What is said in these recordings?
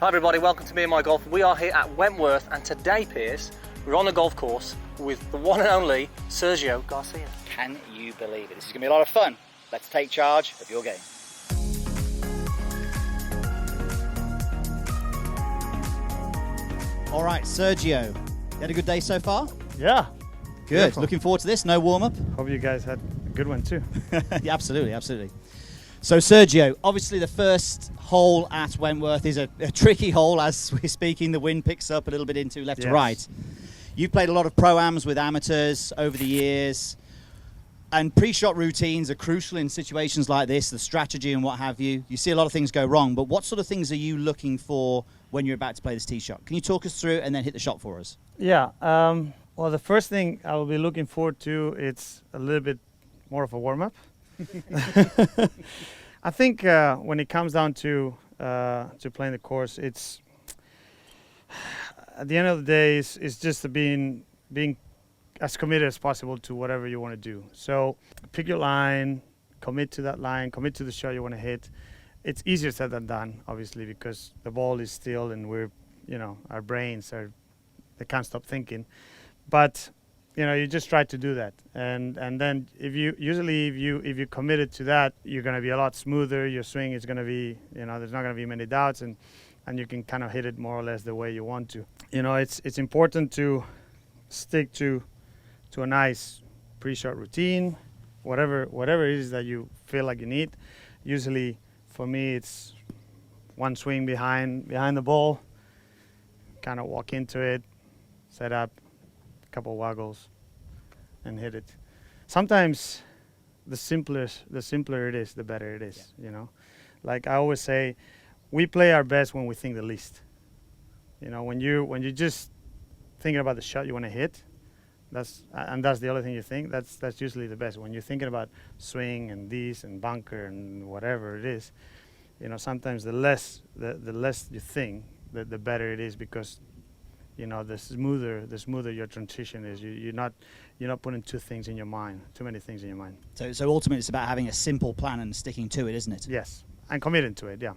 Hi everybody, welcome to Meandmygolf. We are here at Wentworth, and today, Piers, we're on the golf course with the one and only Sergio Garcia. Can you believe it? This is going to be a lot of fun. Let's take charge of your game. All right, Sergio, you had a good day so far? Yeah. Good. Beautiful. Looking forward to this. No warm-up? Hope you guys had a good one too. Yeah, absolutely, absolutely. So, Sergio, obviously the first hole at Wentworth is a tricky hole. As we're speaking, the wind picks up a little bit into left to right. You've played a lot of pro-ams with amateurs over the years, and pre-shot routines are crucial in situations like this, the strategy and what have you. You see a lot of things go wrong, but what sort of things are you looking for when you're about to play this tee shot? Can you talk us through and then hit the shot for us? Yeah. Well, the first thing I will be looking forward to, it's a little bit more of a warm-up. I think when it comes down to playing the course, it's at the end of the day, it's just being as committed as possible to whatever you want to do. So pick your line, commit to that line, commit to the shot you want to hit. It's easier said than done, obviously, because the ball is still and our brains they can't stop thinking. But you just try to do that, and then if you committed to that, you're going to be a lot smoother. Your swing is going to be, there's not going to be many doubts, and you can kind of hit it more or less the way you want to. It's important to stick to a nice pre-shot routine, whatever it is that you feel like you need. Usually, for me, it's one swing behind the ball, kind of walk into it, set up, couple waggles, and hit it. Sometimes the simpler it is, the better it is. Like I always say, we play our best when we think the least. When you just thinking about the shot you want to hit, that's the only thing you think. That's usually the best. When you're thinking about swing and this and bunker and whatever it is, sometimes the less you think, the better it is, because the smoother your transition is. You're not putting too many things in your mind. So ultimately, it's about having a simple plan and sticking to it, isn't it? Yes, and committing to it. Yeah.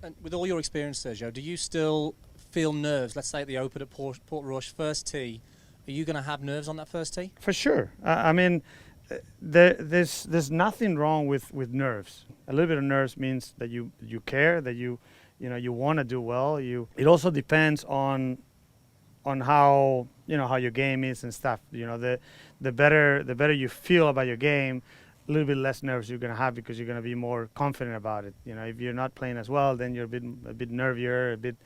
And with all your experience, Sergio, do you still feel nerves? Let's say at the Open at Port Rush, first tee. Are you going to have nerves on that first tee? For sure. I mean, there's nothing wrong with nerves. A little bit of nerves means that you care, that you want to do well. It also depends on how your game is and stuff. The better you feel about your game, a little bit less nerves you're gonna have, because you're gonna be more confident about it. If you're not playing as well, then you're a bit nervier, a bit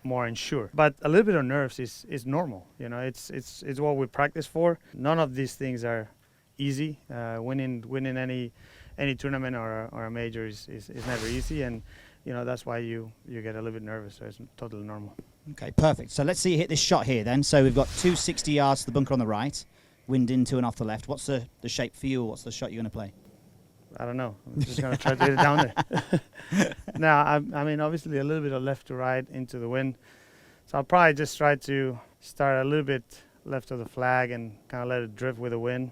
more unsure. But a little bit of nerves is normal. It's what we practice for. None of these things are easy. Winning any tournament or a major is never easy, and that's why you get a little bit nervous. So it's totally normal. Okay, perfect. So let's see you hit this shot here then. So we've got 260 yards to the bunker on the right, wind into and off the left. What's the shape for you, or what's the shot you're going to play? I don't know. I'm just going to try to hit it down there. Now, I mean, obviously a little bit of left to right into the wind. So I'll probably just try to start a little bit left of the flag and kind of let it drift with the wind.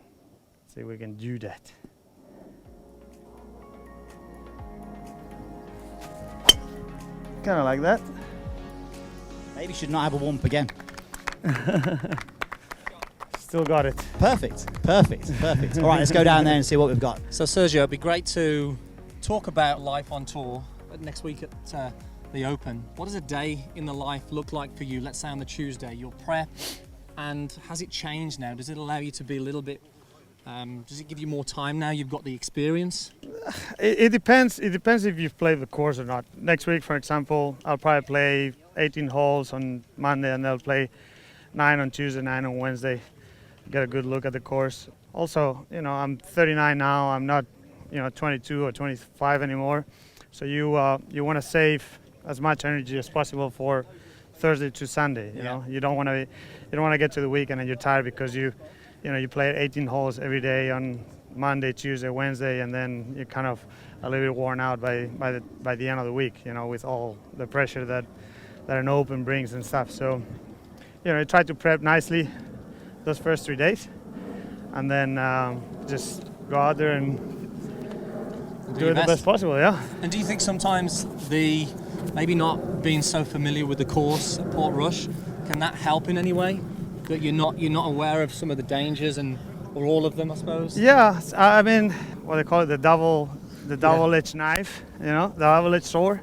See if we can do that. Kind of like that. Maybe should not have a warm-up again. Still got it. Perfect. All right, let's go down there and see what we've got. So Sergio, it'd be great to talk about life on tour next week at the Open. What does a day in the life look like for you? Let's say on the Tuesday, your prep, and has it changed now? Does it allow you to be a little bit? Does it give you more time now? You've got the experience. It depends. It depends if you've played the course or not. Next week, for example, I'll probably play 18 holes on Monday, and they'll play 9 on Tuesday, 9 on Wednesday. Get a good look at the course. Also, I'm 39 now. I'm not, 22 or 25 anymore. So you want to save as much energy as possible for Thursday to Sunday. You don't want to get to the weekend and you're tired because you play 18 holes every day on Monday, Tuesday, Wednesday, and then you're kind of a little bit worn out by the end of the week. With all the pressure that an Open brings and stuff. So, try to prep nicely those first 3 days, and then just go out there and do it the best possible. Yeah. And do you think sometimes the maybe not being so familiar with the course at Port Rush, can that help in any way? That you're not aware of some of the dangers or all of them, I suppose? Yeah, I mean, what they call it, the double-edged knife, you know, the double-edged sword.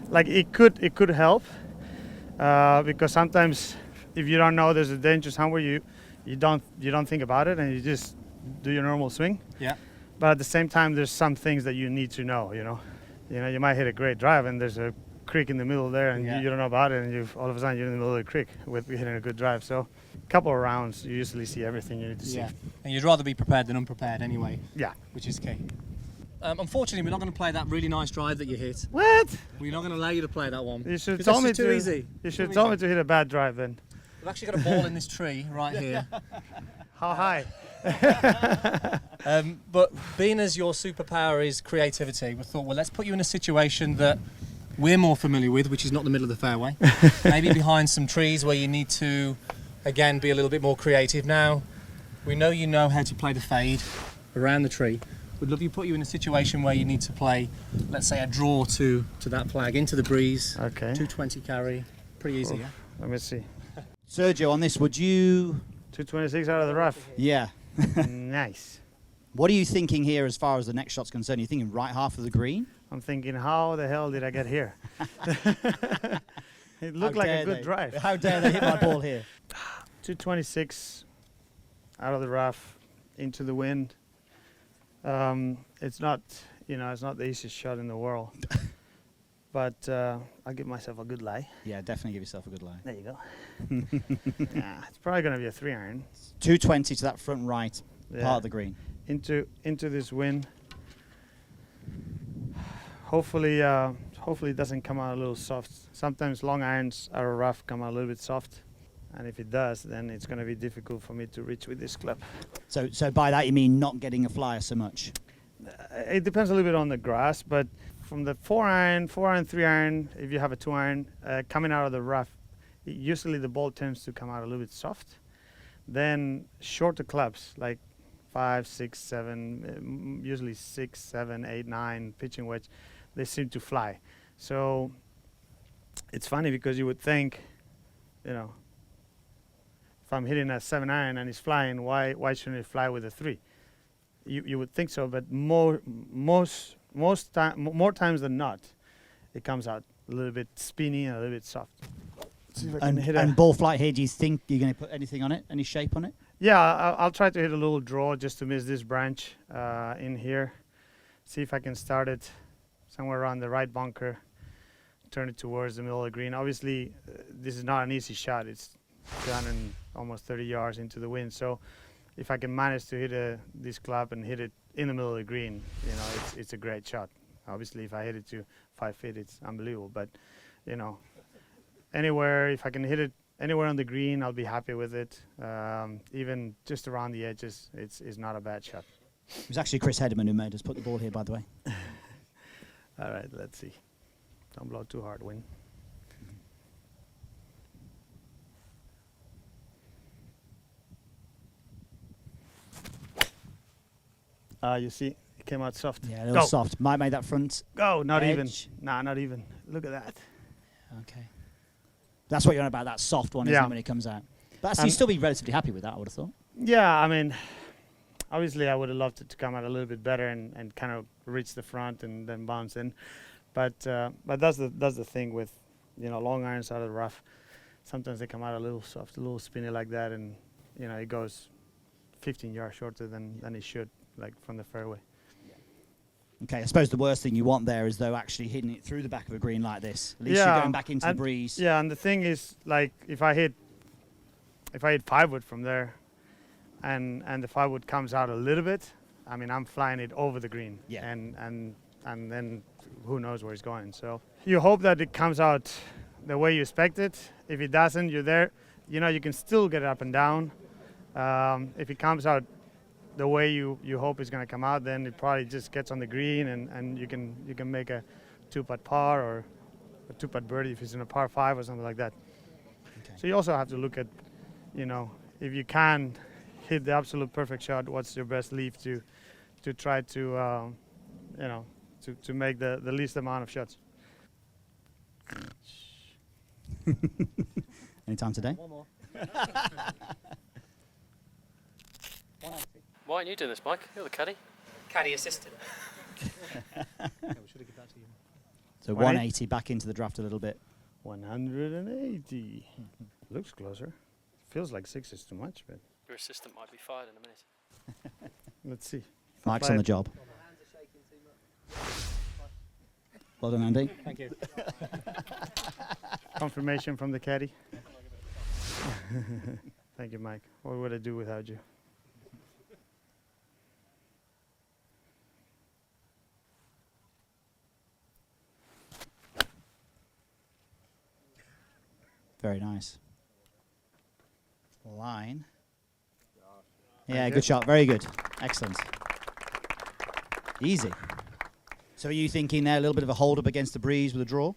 Like it could help because sometimes if you don't know there's a danger somewhere, you don't think about it and you just do your normal swing. Yeah. But at the same time, there's some things that you need to know. You know, you might hit a great drive and there's a creek in the middle there, and you don't know about it, and all of a sudden you're in the middle of the creek with hitting a good drive. So, a couple of rounds, you usually see everything you need to see. Yeah. And you'd rather be prepared than unprepared anyway. Yeah. Which is key. Unfortunately, we're not going to play that really nice drive that you hit. What? We're not going to allow you to play that one. You should have told me too easy. You should have told me to hit a bad drive then. We've actually got a ball in this tree right here. How high? But being as your superpower is creativity, we thought, well, let's put you in a situation that we're more familiar with, which is not the middle of the fairway. Maybe behind some trees where you need to, again, be a little bit more creative. Now, we know you know how to play the fade around the tree. We'd love you put you in a situation where you need to play, let's say, a draw to that flag into the breeze. Okay. 220 carry. Pretty easy, yeah? Let me see. Sergio, on this, would you... 226 out of the rough. Yeah. Nice. What are you thinking here as far as the next shot's concerned? Are you thinking right half of the green? I'm thinking, how the hell did I get here? It looked like a good drive. How dare they hit my ball here? 226 out of the rough into the wind. It's not the easiest shot in the world. But I'll give myself a good lie. Yeah, definitely give yourself a good lie. There you go. Yeah, it's probably going to be a 3-iron. 220 to that front right part of the green. Into this wind. Hopefully it doesn't come out a little soft. Sometimes long irons out of rough come out a little bit soft. And if it does, then it's going to be difficult for me to reach with this club. So by that you mean not getting a flyer so much? It depends a little bit on the grass, but from the 4-iron, 3-iron, if you have a 2-iron, coming out of the rough, usually the ball tends to come out a little bit soft. Then shorter clubs, like 5, 6, 7, usually 6, 7, 8, 9 pitching wedge, they seem to fly. So it's funny because you would think, you know, if I'm hitting a 7-iron and it's flying, why shouldn't it fly with a 3? You would think so, but more times than not, it comes out a little bit spinny and a little bit soft. See if I can hit and ball flight here, do you think you're going to put anything on it? Any shape on it? Yeah, I'll try to hit a little draw just to miss this branch in here. See if I can start it somewhere around the right bunker, turn it towards the middle of the green. Obviously, this is not an easy shot. It's 200 almost 30 yards into the wind. So if I can manage to hit this club and hit it in the middle of the green, you know, it's a great shot. Obviously, if I hit it to 5 feet, it's unbelievable. But, you know, anywhere, if I can hit it anywhere on the green, I'll be happy with it. Even just around the edges, it's not a bad shot. It was actually Chris Hederman who made us put the ball here, by the way. All right, let's see. Don't blow too hard, Win. You see, it came out soft. Yeah, a little soft. Might make that front. Go, not edge. even. Nah, not even. Look at that. Okay. That's what you're on about, that soft one, isn't it, when it comes out? But you'd still be relatively happy with that, I would have thought. Yeah, I mean, obviously I would have loved it to come out a little bit better and kind of reach the front and then bounce in. But that's the thing with, you know, long irons out of the rough. Sometimes they come out a little soft, a little spinny like that, and, you know, it goes 15 yards shorter than it should, like from the fairway. Okay, I suppose the worst thing you want there is, though, actually hitting it through the back of a green like this. At least you're going back into the breeze. Yeah, and the thing is, like, if I hit 5-wood from there, and the 5-wood comes out a little bit, I mean, I'm flying it over the green. Yeah. And then who knows where it's going. So you hope that it comes out the way you expect it. If it doesn't, you're there. You know, you can still get it up and down. If it comes out the way you hope it's going to come out, then it probably just gets on the green, and you can make a 2-putt par or a 2-putt birdie if it's in a par 5 or something like that. Okay. So you also have to look at, you know, if you can hit the absolute perfect shot, what's your best leave to try to you know, to make the least amount of shots. Anytime today? One more. Why aren't you doing this, Mike? You're the caddy. Caddy assistant. We should have given that to you. So 180 back into the draft a little bit. 180. Looks closer. Feels like 6 is too much, but Your assistant might be fired in a minute. let's see. Mike's on the job. Well done, Andy. Thank you. Confirmation from the caddy. Thank you, Mike. What would I do without you? Very nice. Line. Yeah, Thank good you. shot. Very good. Excellent. Easy. So are you thinking there a little bit of a hold up against the breeze with a draw?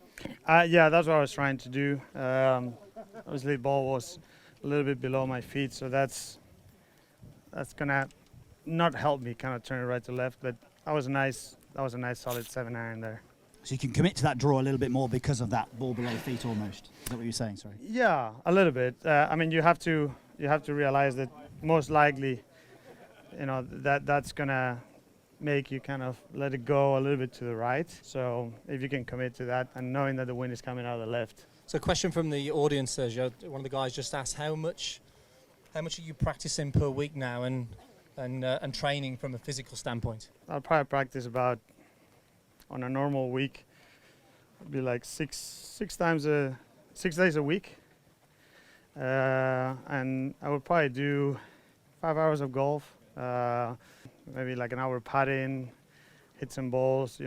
Yeah, that's what I was trying to do. Obviously, the ball was a little bit below my feet, so that's gonna not help me kind of turn it right to left. But that was a nice solid 7-iron there. So you can commit to that draw a little bit more because of that ball below feet almost. Is that what you're saying? Sorry. Yeah, a little bit. I mean, you have to realize that most likely, that's gonna make you kind of let it go a little bit to the right. So if you can commit to that and knowing that the wind is coming out of the left. So, a question from the audience, Sergio. One of the guys just asked, how much are you practicing per week now, and training from a physical standpoint? I'll probably practice about, on a normal week, it'd be like 6 days a week. And I would probably do 5 hours of golf, maybe like an hour putting, hit some balls,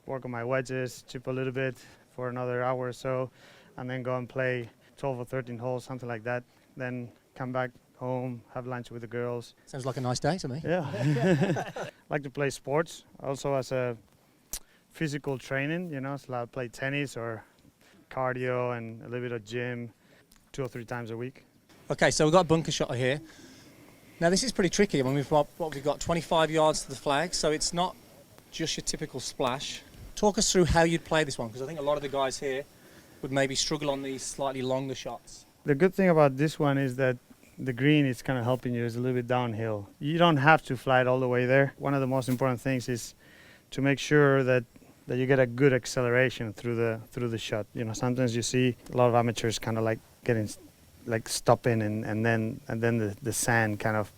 work on my wedges, chip a little bit for another hour or so, and then go and play 12 or 13 holes, something like that. Then come back home, have lunch with the girls. Sounds like a nice day to me. Yeah. Like to play sports, also as a physical training, so I play tennis or cardio and a little bit of gym 2 or 3 times a week. Okay, so we've got a bunker shot here. Now this is pretty tricky. I mean, we've got 25 yards to the flag, so it's not just your typical splash. Talk us through how you'd play this one, because I think a lot of the guys here would maybe struggle on these slightly longer shots. The good thing about this one is that the green is kind of helping you. It's a little bit downhill. You don't have to fly it all the way there. One of the most important things is to make sure that you get a good acceleration through the shot. Sometimes you see a lot of amateurs kind of like getting like stopping and then the sand kind of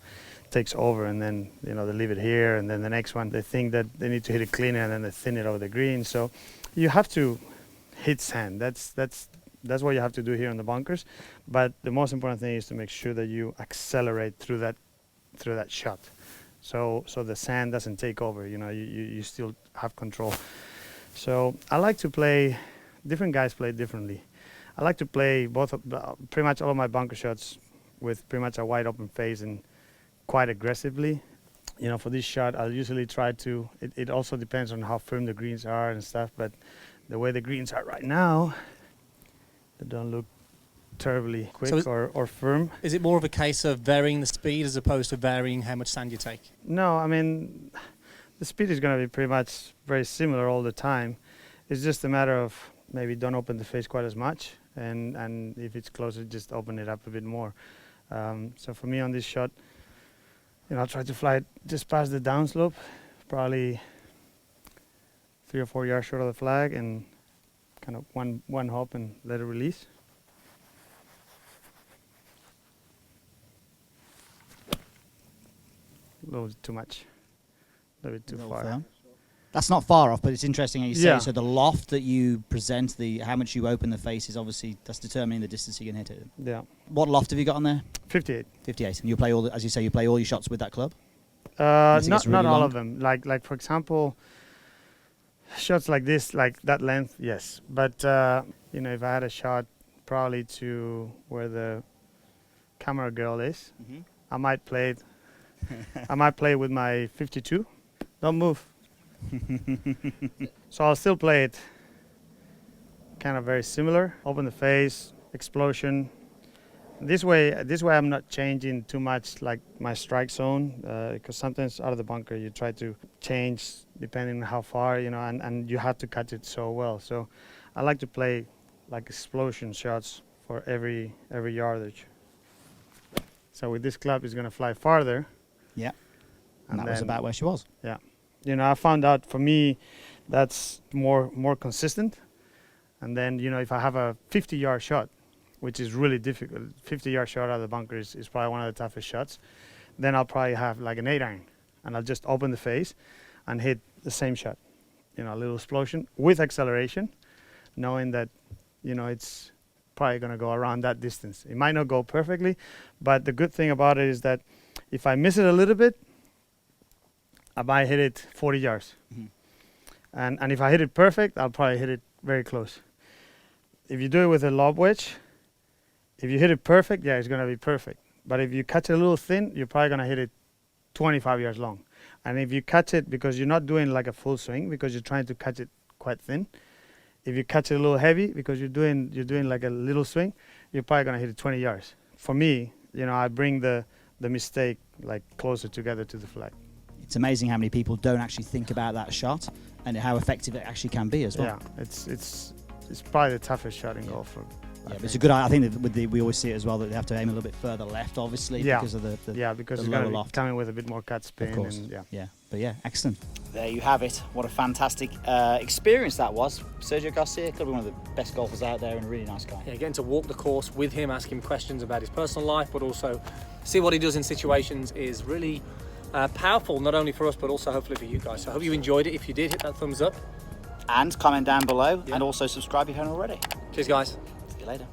takes over, and then they leave it here, and then the next one they think that they need to hit it cleaner, and then they thin it over the green. So you have to hit sand. That's what you have to do here in the bunkers. But the most important thing is to make sure that you accelerate through that shot, so the sand doesn't take over. You still have control. So I like to play. Different guys play differently. I like to play pretty much all of my bunker shots with pretty much a wide open face and quite aggressively. For this shot, I'll usually try to. It also depends on how firm the greens are and stuff. But the way the greens are right now, they don't look terribly quick or firm. Is it more of a case of varying the speed as opposed to varying how much sand you take? No, I mean, the speed is going to be pretty much very similar all the time. It's just a matter of maybe don't open the face quite as much, and if it's closer, just open it up a bit more. So for me on this shot, I'll try to fly it just past the downslope, probably 3 or 4 yards short of the flag, and kind of one hop and let it release. A little bit too much, a little bit too far. Firm. That's not far off, but it's interesting how you say. Yeah. So the loft that you present, how much you open the face is obviously that's determining the distance you can hit it. Yeah. What loft have you got on there? 58. 58. And you play as you say, you play all your shots with that club. Unless it gets Not really all long? of them. Like for example, shots like this, like that length, yes. But if I had a shot probably to where the camera girl is, I might play it. I might play with my 52. Don't move. So I'll still play it kind of very similar. Open the face, explosion. This way I'm not changing too much like my strike zone, because sometimes out of the bunker you try to change depending on how far, and you have to catch it so well. So I like to play like explosion shots for every yardage. So with this club, it's going to fly farther. Yeah. And that was then- about where she was. Yeah. You know, I found out for me that's more consistent. And then, you know, if I have a 50-yard shot, which is really difficult, 50-yard shot out of the bunker is probably one of the toughest shots, then I'll probably have like an 8-iron. And I'll just open the face and hit the same shot. You know, a little explosion with acceleration, knowing that, you know, it's probably going to go around that distance. It might not go perfectly, but the good thing about it is that if I miss it a little bit, I might hit it 40 yards. Mhm. And if I hit it perfect, I'll probably hit it very close. If you do it with a lob wedge, if you hit it perfect, yeah, it's going to be perfect. But if you catch it a little thin, you're probably going to hit it 25 yards long. And if you catch it, because you're not doing like a full swing, because you're trying to catch it quite thin, if you catch it a little heavy, because you're doing like a little swing, you're probably going to hit it 20 yards. For me, you know, I bring the mistake like closer together to the flag. It's amazing how many people don't actually think about that shot and how effective it actually can be as well. Yeah, it's probably the toughest shot in golf. Yeah, but it's a good. I think that we always see it as well that they have to aim a little bit further left, obviously, Yeah. because of the because the it's going lower to be loft. coming with a bit more cut spin. Of course. And, yeah. Yeah, but yeah, excellent. There you have it. What a fantastic experience that was. Sergio Garcia, could be one of the best golfers out there and a really nice guy. Yeah, getting to walk the course with him, ask him questions about his personal life, but also see what he does in situations is really powerful, not only for us, but also hopefully for you guys. So I hope you enjoyed it. If you did, hit that thumbs up. And comment down below Yeah. and also subscribe if you haven't already. Cheers, guys. See you later.